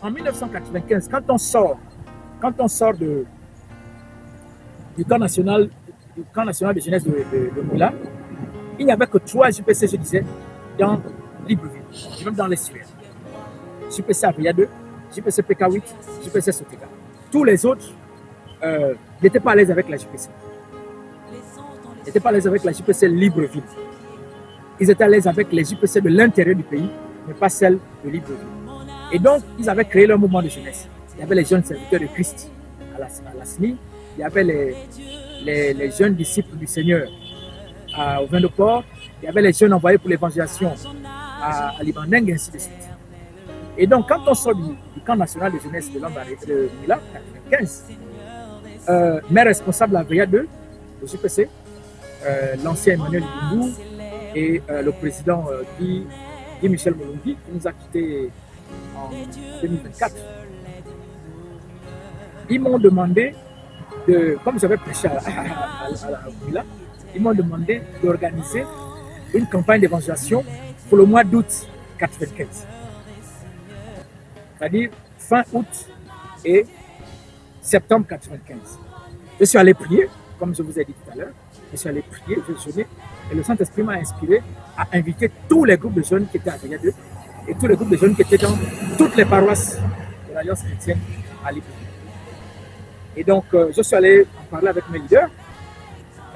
en 1995, quand on sort du camp national de jeunesse de Moula, il n'y avait que 3 JPC, je disais, dans Libreville, et même dans l'estuaire. JPC Avia 2, JPC PK8, JPC Sotega. Tous les autres n'étaient pas à l'aise avec la JPC. Ils n'étaient pas à l'aise avec la JPC Libreville. Ils étaient à l'aise avec les JPC de l'intérieur du pays, mais pas celles de Libreville. Et donc, ils avaient créé leur mouvement de jeunesse. Il y avait les jeunes serviteurs de Christ à la SNI, il y avait les jeunes disciples du Seigneur au vin de port, il y avait les jeunes envoyés pour l'évangélisation à Libaneng, et ainsi de suite. Et donc, quand on sort du camp national de jeunesse de Lambaré, de Mila, 1995, mes responsables à VIA 2, le JPC, l'ancien Emmanuel Ibundu et le président Guy Michel Molongi, qui nous a quittés en 2024, ils m'ont demandé, comme j'avais prêché à Mila, ils m'ont demandé d'organiser une campagne d'évangélisation pour le mois d'août 1995. C'est-à-dire fin août et septembre 1995. Je suis allé prier, comme je vous ai dit tout à l'heure. Je suis allé prier, je jeûnais, et le Saint-Esprit m'a inspiré à inviter tous les groupes de jeunes qui étaient à Veilla 2 et tous les groupes de jeunes qui étaient dans toutes les paroisses de l'Alliance chrétienne à Libreville. Et donc, je suis allé en parler avec mes leaders,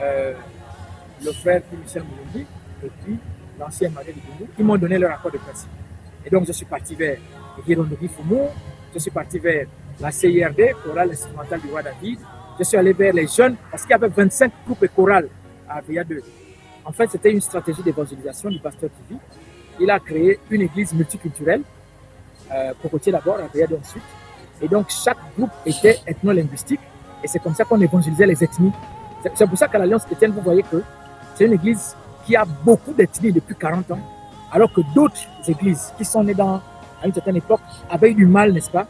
le frère Michel Moulombi et puis l'ancien Emmanuel Ibundu. Ils m'ont donné leur accord de principe. Et donc, je suis parti vers Hirondogi Foumou, je suis parti vers la CIRD, chorale instrumentale du roi David. Je suis allé vers les jeunes, parce qu'il y avait 25 groupes et chorales à VIA 2. En fait, c'était une stratégie d'évangélisation du pasteur Tivi. Il a créé une église multiculturelle, Cocotier d'abord, à VIA 2 ensuite. Et donc, chaque groupe était ethno-linguistique, et c'est comme ça qu'on évangélisait les ethnies. C'est pour ça qu'à l'Alliance chrétienne, vous voyez que c'est une église qui a beaucoup d'ethnies depuis 40 ans, alors que d'autres églises qui sont nées à une certaine époque avaient eu du mal, n'est-ce pas,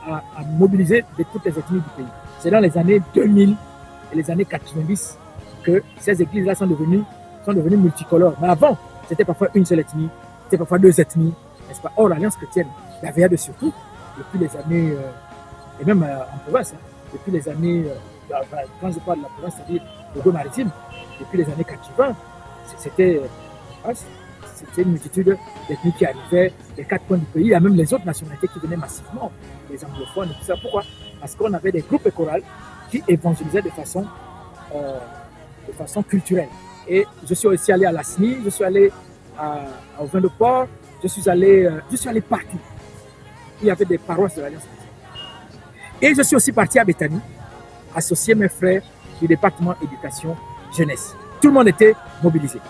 à mobiliser de toutes les ethnies du pays. C'est dans les années 2000 et les années 90 que ces églises-là sont devenues multicolores. Mais avant, c'était parfois une seule ethnie, c'était parfois 2 ethnies, n'est-ce pas. Or, l'Alliance chrétienne, la VIA de surtout, depuis les années, et même en province, depuis les années, quand je parle de la province, c'est-à-dire le Go maritime, depuis les années 80, c'était une multitude d'ethnies qui arrivaient des 4 coins du pays. Il y a même les autres nationalités qui venaient massivement, les anglophones et tout ça. Pourquoi? Parce qu'on avait des groupes et chorales qui évangélisaient de façon culturelle. Et je suis aussi allé à la SNI, je suis allé au Vin de Port, je suis allé partout. Il y avait des paroisses de l'Alliance chrétienne. Et je suis aussi parti à Béthanie, associer mes frères du département éducation jeunesse. Tout le monde était mobilisé.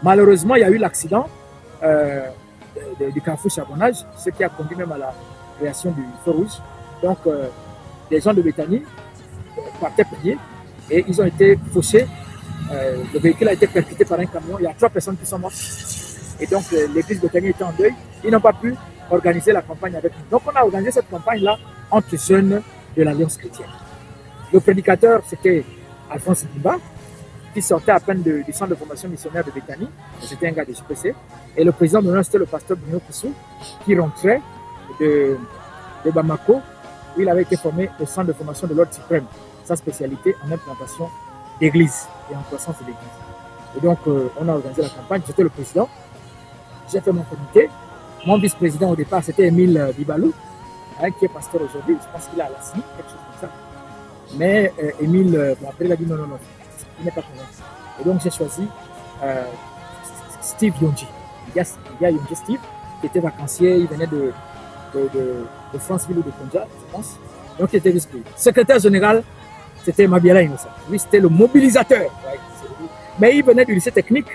Malheureusement, il y a eu l'accident du carrefour Charbonnage, ce qui a conduit même à la création du feu rouge. Donc, les gens de Béthanie partaient prier et ils ont été fauchés. Le véhicule a été percuté par un camion. Il y a 3 personnes qui sont mortes. Et donc, l'église Béthanie était en deuil. Ils n'ont pas pu organiser la campagne avec nous. Donc, on a organisé cette campagne-là entre jeunes de l'Alliance chrétienne. Le prédicateur, c'était Alphonse Bimba, qui sortait à peine du centre de formation missionnaire de Béthanie. C'était un gars de JPC. Et le président d'honneur, c'était le pasteur Bruno Koussou, qui rentrait de Bamako, où il avait été formé au centre de formation de l'Ordre suprême, sa spécialité en implantation d'église et en croissance de l'église. Et donc, on a organisé la campagne. J'étais le président. J'ai fait mon comité. Mon vice-président au départ, c'était Émile Bibalou, qui est pasteur aujourd'hui. Je pense qu'il est à la CNI, quelque chose comme ça. Mais Émile, après, il a dit non. Il n'est pas convaincu. Et donc, j'ai choisi Steve Yonji. Il y a Yonji Steve, qui était vacancier. Il venait de Franceville ou de Konja, je pense. Donc, il était vice-président. Secrétaire général, c'était Mabiala Innocent. Lui, c'était le mobilisateur. Ouais, mais il venait du lycée technique,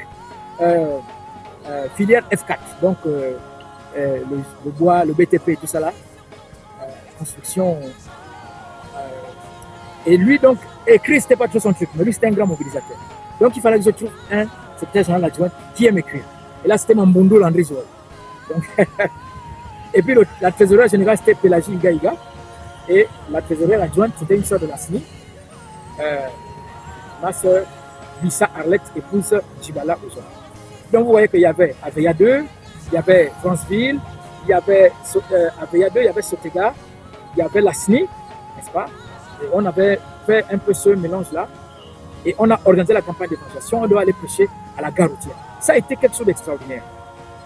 filière F4. Donc, le bois, le BTP, tout ça là, construction. Et lui, donc, écrire, c'était pas trop son truc, mais lui, c'était un grand mobilisateur. Donc, il fallait que je trouve un secrétaire général adjoint qui aime écrire. Et là, c'était Mambondo Landry Zoé. Donc, et puis, la trésorière générale, c'était Pélagie Igaïga. Et la trésorière adjointe, c'était une sœur de la SNI. Ma sœur, Bissa Arlette, épouse Djibala Ozoa. Donc, vous voyez qu'il y avait Aveya 2, il y avait Franceville, il y avait Aveya 2, il y avait Sotega, il y avait la SNI, n'est-ce pas? Et on avait fait un peu ce mélange-là. Et on a organisé la campagne d'évangélisation. On doit aller prêcher à la gare routière. Ça a été quelque chose d'extraordinaire.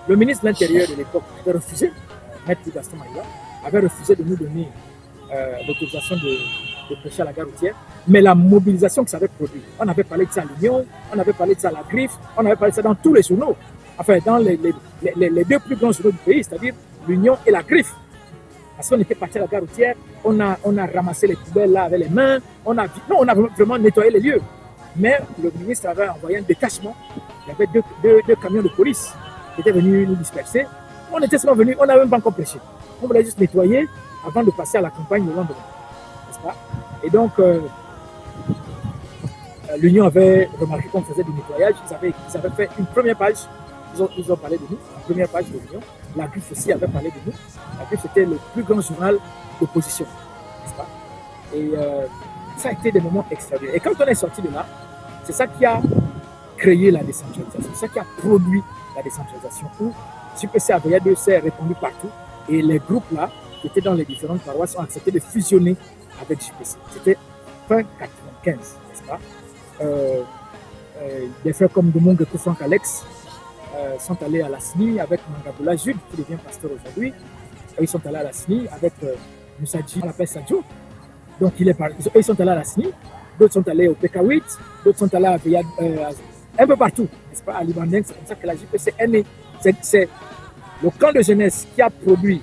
Le ministre de l'Intérieur de l'époque avait refusé, Maître Gaston Maïla, avait refusé de nous donner l'autorisation de prêcher à la gare routière. Mais la mobilisation que ça avait produit, on avait parlé de ça à l'Union, on avait parlé de ça à la Griffe, on avait parlé de ça dans tous les journaux. Enfin, dans les deux plus grands journaux du pays, c'est-à-dire l'Union et la Griffe. Parce qu'on était parti à la gare routière, on a ramassé les poubelles là avec les mains, on a vraiment nettoyé les lieux. Mais le ministre avait envoyé un détachement, il y avait deux camions de police qui étaient venus nous disperser. On était seulement venus, on n'avait même pas encore prêché. On voulait juste nettoyer avant de passer à la campagne le lendemain. N'est-ce pas? Et donc, l'Union avait remarqué qu'on faisait du nettoyage. Ils avaient fait une première page. Ils ont parlé de nous, la première page de l'Union. La Griffe aussi avait parlé de nous. La Griffe, c'était le plus grand journal d'opposition. N'est-ce pas? Et ça a été des moments extraordinaires. Et quand on est sorti de là, c'est ça qui a créé la décentralisation. C'est ça qui a produit la décentralisation. Où JPC Aveya 2 s'est répandu partout. Et les groupes là, qui étaient dans les différentes paroisses, ont accepté de fusionner avec JPC. C'était fin 95, n'est-ce pas? Des frères comme Dumongue et Franck Alex sont allés à la SNI avec Mangaboula Jude, qui devient pasteur aujourd'hui. Ils sont allés à la SNI avec Moussadji, on l'appelle Sadio. Donc ils sont allés à la SNI, d'autres sont allés au PK8, d'autres sont allés à Aveya, un peu partout, n'est-ce pas, à Libanais. C'est comme ça que la JPC est née. C'est le camp de jeunesse qui a produit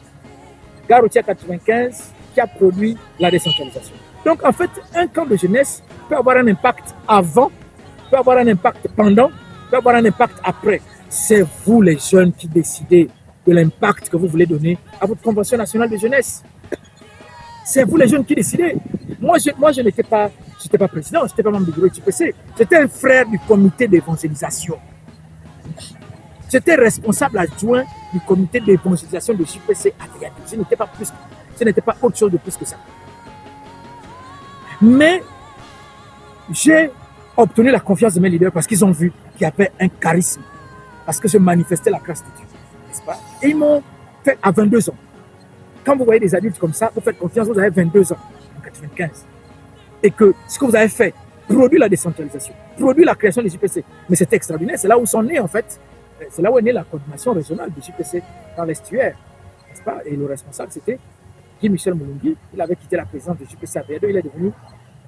Gare routière 95, qui a produit la décentralisation. Donc en fait, un camp de jeunesse peut avoir un impact avant, peut avoir un impact pendant, peut avoir un impact après. C'est vous les jeunes qui décidez de l'impact que vous voulez donner à votre convention nationale de jeunesse. C'est vous les jeunes qui décidez. Moi, je n'étais pas président, je n'étais pas membre du bureau du JPC. J'étais un frère du comité d'évangélisation. J'étais responsable adjoint du comité d'évangélisation de JPC Aveya 2. Je n'étais pas autre chose de plus que ça. Mais j'ai obtenu la confiance de mes leaders parce qu'ils ont vu qu'il y avait un charisme, parce que je manifestais la grâce de Dieu, n'est-ce pas? Et ils m'ont fait à 22 ans. Quand vous voyez des adultes comme ça, vous faites confiance, vous avez 22 ans, en 95. Et que ce que vous avez fait produit la décentralisation, produit la création des JPC. Mais c'était extraordinaire, c'est là où sont nés en fait, c'est là où est née la coordination régionale des JPC dans l'estuaire, n'est-ce pas? Et le responsable, c'était Guy Michel Moulungi. Il avait quitté la présidence de JPC Aveya 2, il est devenu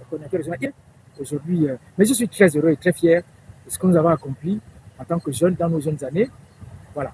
coordinateur régional. Aujourd'hui, mais je suis très heureux et très fier de ce que nous avons accompli en tant que jeunes dans nos jeunes années. Voilà.